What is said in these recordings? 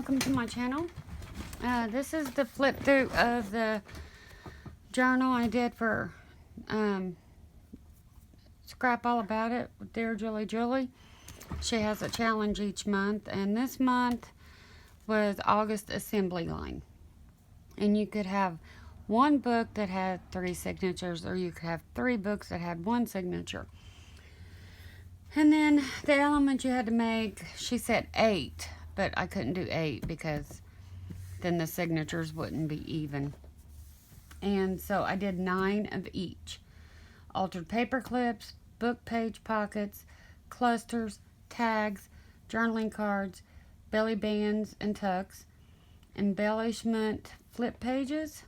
welcome to my channel. This is the flip through of the journal I did for Scrap All About It with Dear Julie Julie. She has a challenge each month, and this month was August Assembly Line. And you could have one book that had 3 signatures, or you could have 3 books that had 1 signature. And then the element you had to make, she said 8, but I couldn't do 8 because then the signatures wouldn't be even. And so I did 9 of each. Altered paper clips, book page pockets, clusters, tags, journaling cards, belly bands and tucks, embellishment flip pages,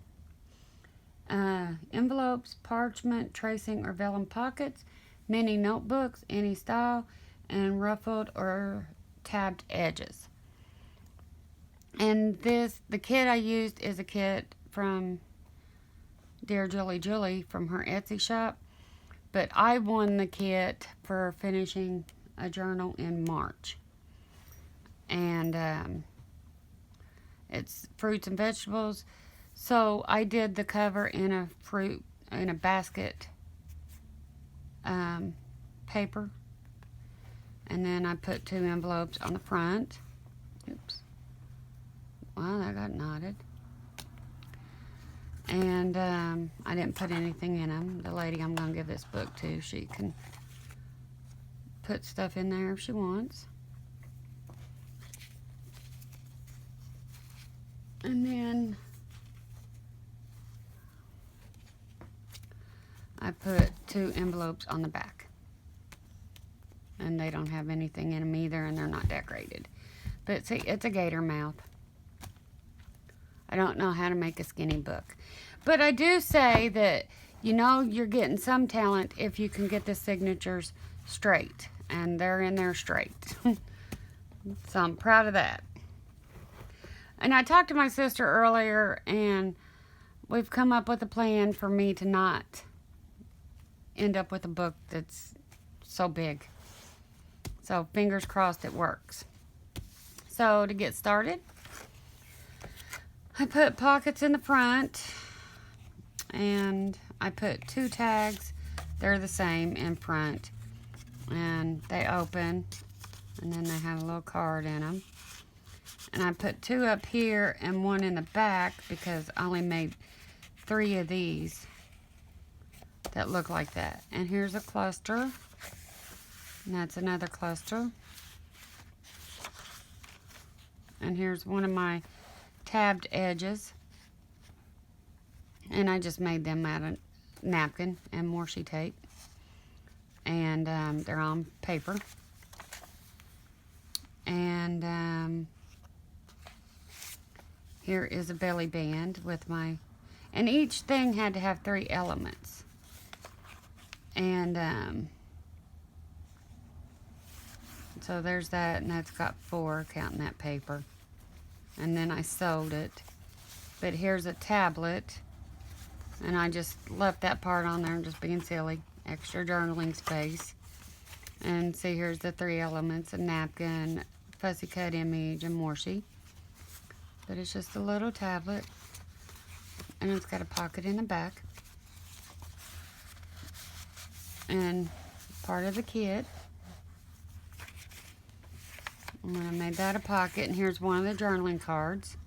envelopes, parchment, tracing or vellum pockets, mini notebooks, any style, and ruffled or tabbed edges. And the kit I used is a kit from Dear Julie Julie from her Etsy shop. But I won the kit for finishing a journal in March. And it's fruits and vegetables. So I did the cover in a basket paper. And then I put 2 envelopes on the front. Oops. Wow, that got knotted. And I didn't put anything in them. The lady I'm going to give this book to, she can put stuff in there if she wants. And then I put 2 envelopes on the back. And they don't have anything in them either, and they're not decorated. But see, it's a gator mouth. I don't know how to make a skinny book. But I do say that, you know, you're getting some talent if you can get the signatures straight. And they're in there straight. So I'm proud of that. And I talked to my sister earlier, and we've come up with a plan for me to not end up with a book that's so big. So fingers crossed it works. So to get started, I put pockets in the front, and I put 2 tags. They're the same in front, and they open, and then they have a little card in them. And I put 2 up here and 1 in the back because I only made 3 of these that look like that. And here's a cluster, and that's another cluster. And here's one of my tabbed edges, and I just made them out of napkin and washi tape, and they're on paper. And here is a belly band with my, and each thing had to have 3 elements. And so there's that, and that's got 4, counting that paper. And then I sewed it. But here's a tablet, and I just left that part on there, just being silly. Extra journaling space. And see, here's the 3 elements: a napkin, fussy cut image, and washi. But it's just a little tablet, and it's got a pocket in the back. And part of the kit. And I made that a pocket, and here's one of the journaling cards.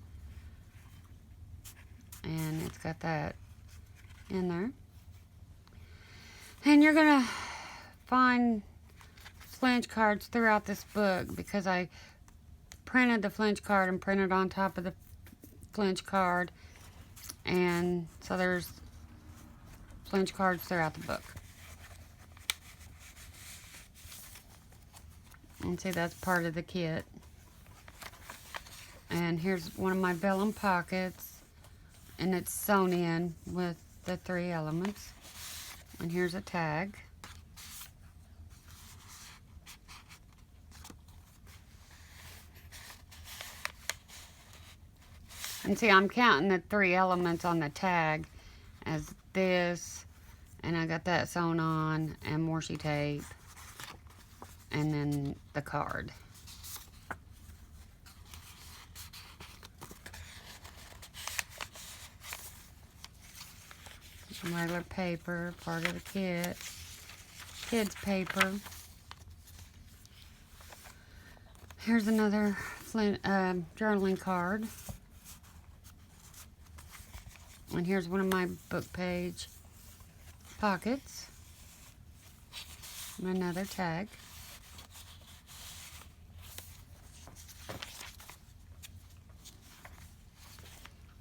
And it's got that in there. And you're going to find flinch cards throughout this book because I printed the flinch card and printed on top of the flinch card. And so there's flinch cards throughout the book. And see, that's part of the kit. And here's one of my vellum pockets, and it's sewn in with the 3 elements. And here's a tag. And see, I'm counting the 3 elements on the tag as this, and I got that sewn on, and washi tape, and then the card. Some regular paper, part of the kit. Kids paper. Here's another journaling card. And here's one of my book page pockets. And another tag.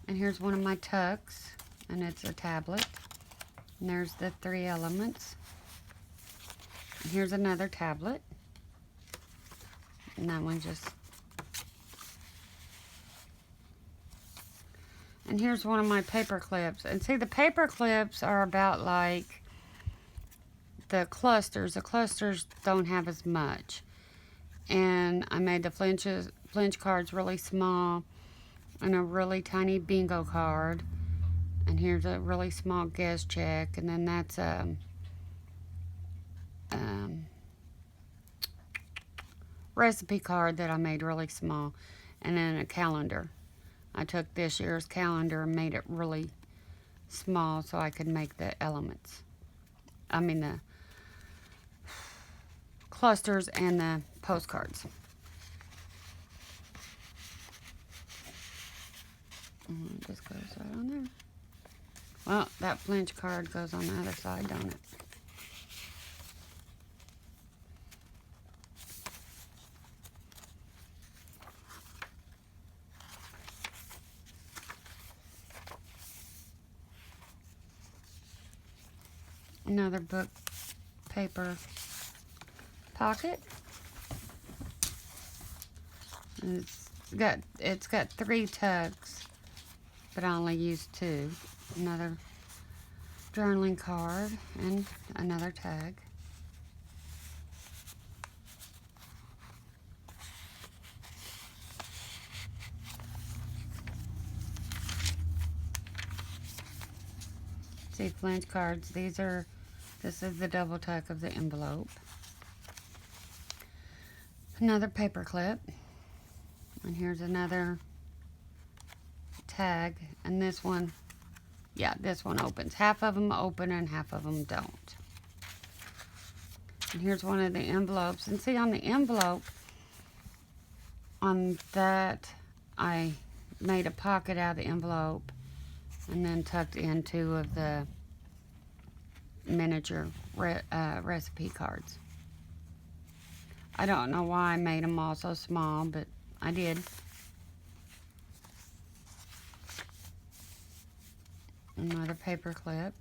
And here's one of my tucks, and it's a tablet. And there's the 3 elements. And here's another tablet. And that one just... And here's one of my paper clips. And see, the paper clips are about like the clusters. The clusters don't have as much. And I made the flinch cards really small. And a really tiny bingo card. And here's a really small guess check. And then that's recipe card that I made really small. And then a calendar. I took this year's calendar and made it really small so I could make the elements. I mean the clusters and the postcards. And it just goes right on there. Well, that flinch card goes on the other side, don't it? Another book paper pocket. And it's got 3 tucks, but I only used 2. Another journaling card and another tag. See, flinch cards. This is the double tuck of the envelope. Another paper clip. And here's another tag. And this one, yeah, this one opens. Half of them open and half of them don't. And here's one of the envelopes. And see, on the envelope, on that, I made a pocket out of the envelope and then tucked in 2 of the miniature recipe cards. I don't know why I made them all so small, but I did. Another paper clip.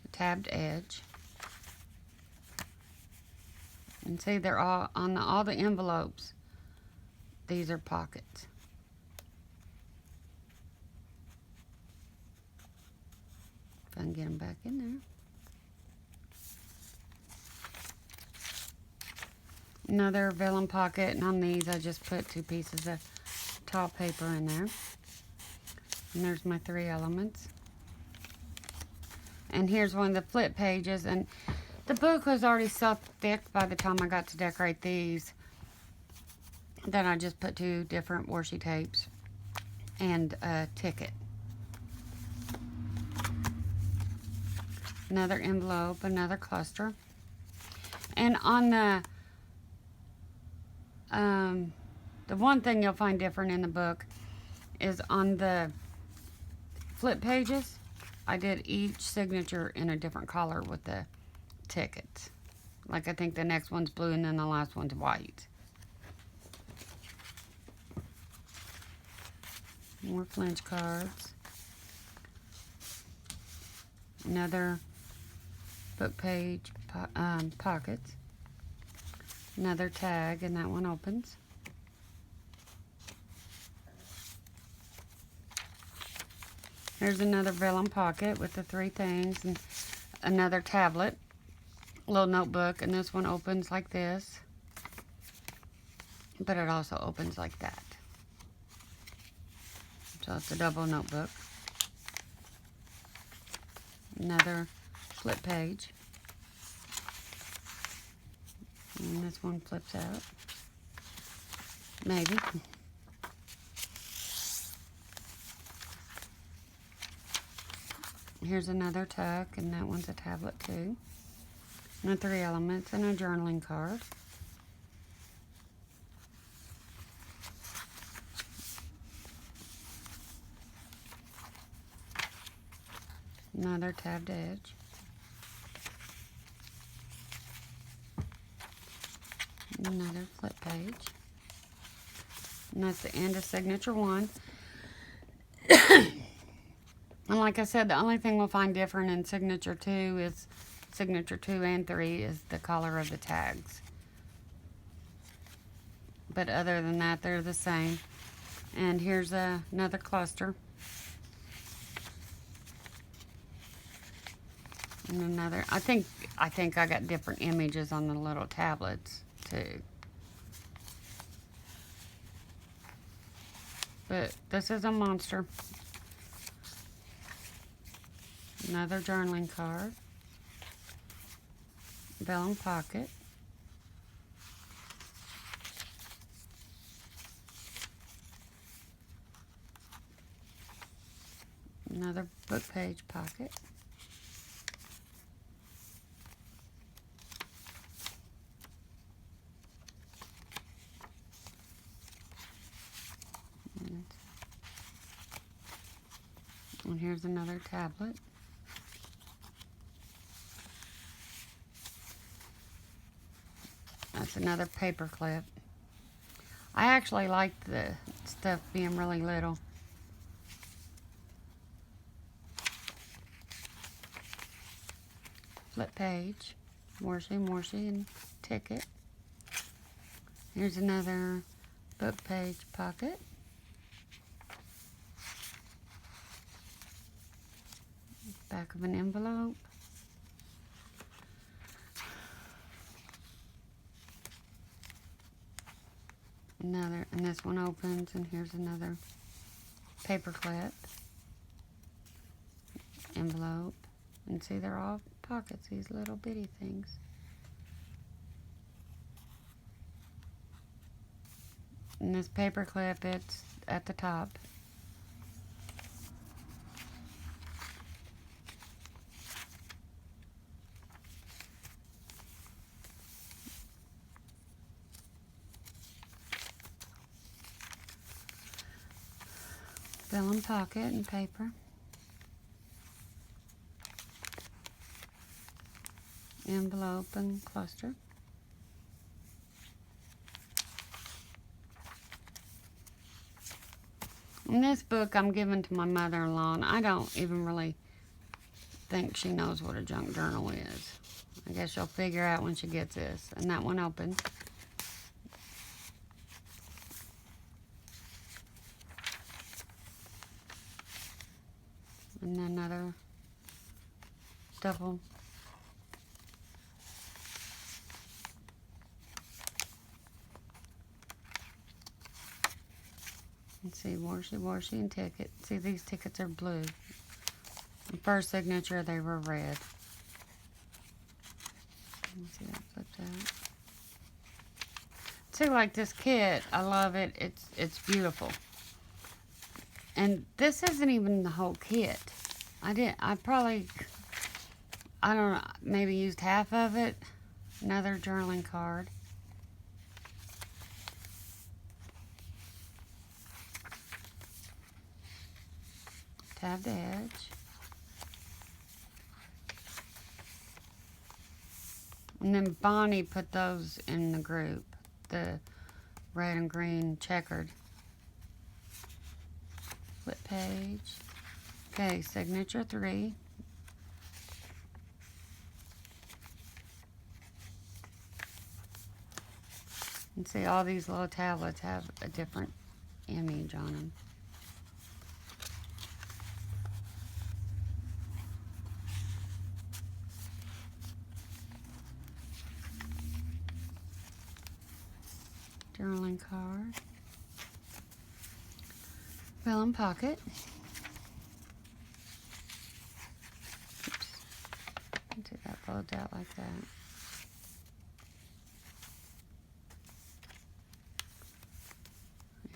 A tabbed edge. And see, they're all on all the envelopes. These are pockets. If I can get them back in there. Another vellum pocket, and on these I just put 2 pieces of tall paper in there. And there's my 3 elements. And here's one of the flip pages, and the book was already so thick by the time I got to decorate these that I just put 2 different washi tapes and a ticket. Another envelope, another cluster. And on the one thing you'll find different in the book is on the flip pages, I did each signature in a different color with the tickets. Like I think the next one's blue and then the last one's white. More flinch cards. Another book page pockets. Another tag, and that one opens. There's another vellum pocket with the 3 things, and another tablet, little notebook, and this one opens like this, but it also opens like that. So it's a double notebook. Another flip page. And this one flips out. Maybe. Here's another tuck, and that one's a tablet too. And a 3 elements and a journaling card. Another tabbed edge. Another flip page. And that's the end of signature 1. And like I said, the only thing we'll find different in signature 2 is signature 2 and 3 is the color of the tags. But other than that, they're the same. And here's another cluster. And another, I think I got different images on the little tablets too. But this is a monster. Another journaling card. Vellum pocket. Another book page pocket. And here's another tablet. That's another paper clip. I actually like the stuff being really little. Flip page, Morse, and ticket. Here's another book page pocket. Back of an envelope. Another, and this one opens, and here's another paper clip. Envelope. And see, they're all pockets, these little bitty things. And this paper clip, it's at the top. Vellum pocket and paper. Envelope and cluster. And this book I'm giving to my mother-in-law, and I don't even really think she knows what a junk journal is. I guess she'll figure out when she gets this. And that one opens. And another double. Let's see, washi, and ticket. See, these tickets are blue. The first signature, they were red. Let's see, that flipped out. See, like this kit, I love it. It's beautiful. And this isn't even the whole kit. I don't know, maybe used half of it. Another journaling card. Tabbed edge. And then Bonnie put those in the group. The red and green checkered. Flip page. Okay, signature 3. And see, all these little tablets have a different image on them. Journaling card. Vellum pocket. Oops. See, that folds out like that.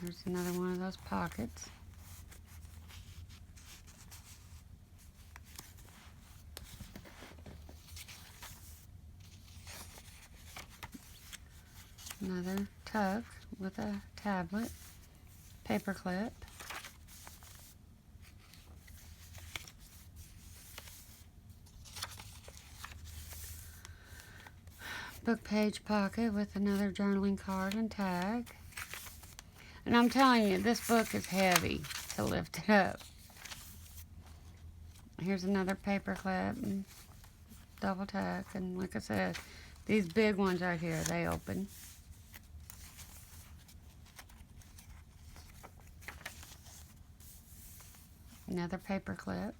Here's another one of those pockets. Another tuck with a tablet, paper clip. Book page pocket with another journaling card and tag. And I'm telling you, this book is heavy to lift it up. Here's another paper clip and double tack. And like I said, these big ones right here, they open. Another paper clip.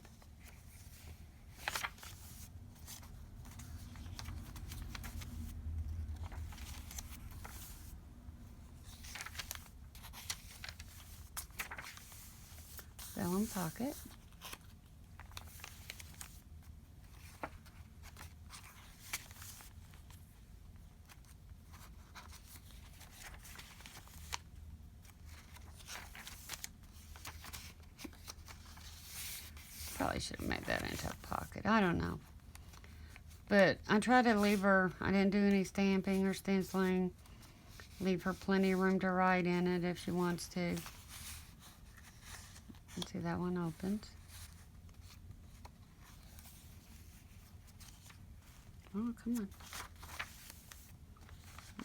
Vellum pocket. Probably should have made that into a pocket. I don't know. But I tried to leave her, I didn't do any stamping or stenciling. Leave her plenty of room to write in it if she wants to. Let's see, that one opens. Oh, come on.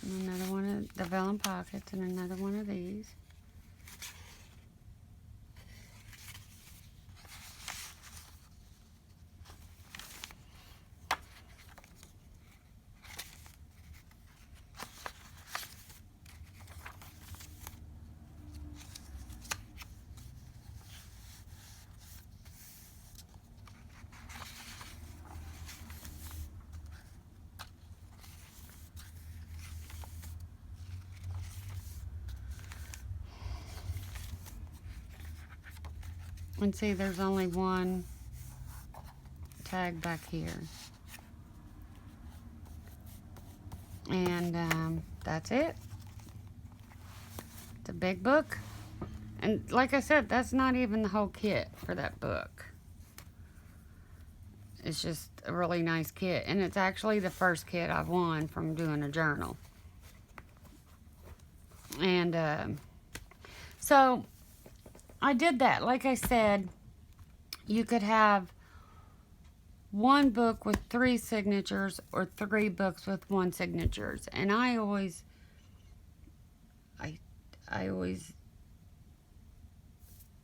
And another one of the vellum pockets and another one of these. And see, there's only one tag back here. And that's it. It's a big book. And like I said, that's not even the whole kit for that book. It's just a really nice kit. And it's actually the first kit I've won from doing a journal. And so I did that. Like I said, you could have one book with 3 signatures or 3 books with 1 signatures. And I always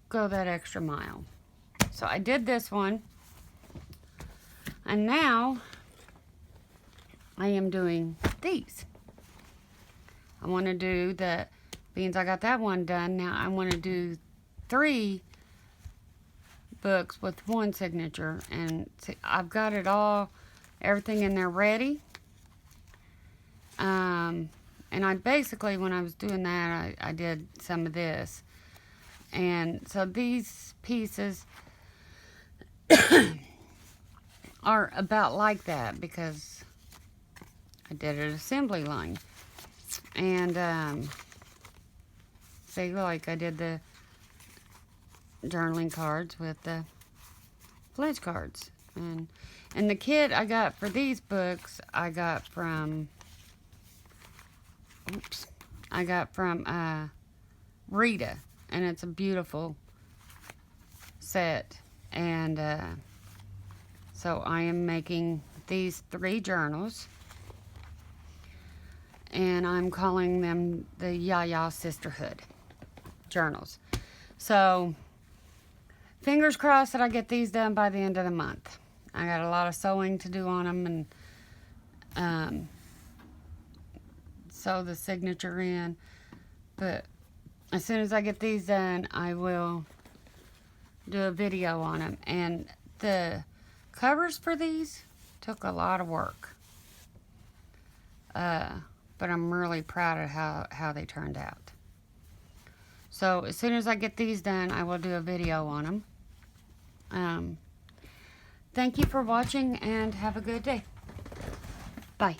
go that extra mile. So I did this one. And now I am doing these. I want to do the, beans I got that one done, now I want to do 3 books with 1 signature. And see, I've got it all, everything in there ready. And I basically, when I was doing that, I did some of this. And so these pieces are about like that because I did an assembly line. And see, like I did the journaling cards with the pledge cards. And the kit I got for these books, I got from, Rita. And it's a beautiful set. And so I am making these 3 journals. And I'm calling them the Yaya Sisterhood journals. So fingers crossed that I get these done by the end of the month. I got a lot of sewing to do on them and sew the signature in. But as soon as I get these done, I will do a video on them. And the covers for these took a lot of work. But I'm really proud of how they turned out. So as soon as I get these done, I will do a video on them. Thank you for watching and have a good day. Bye.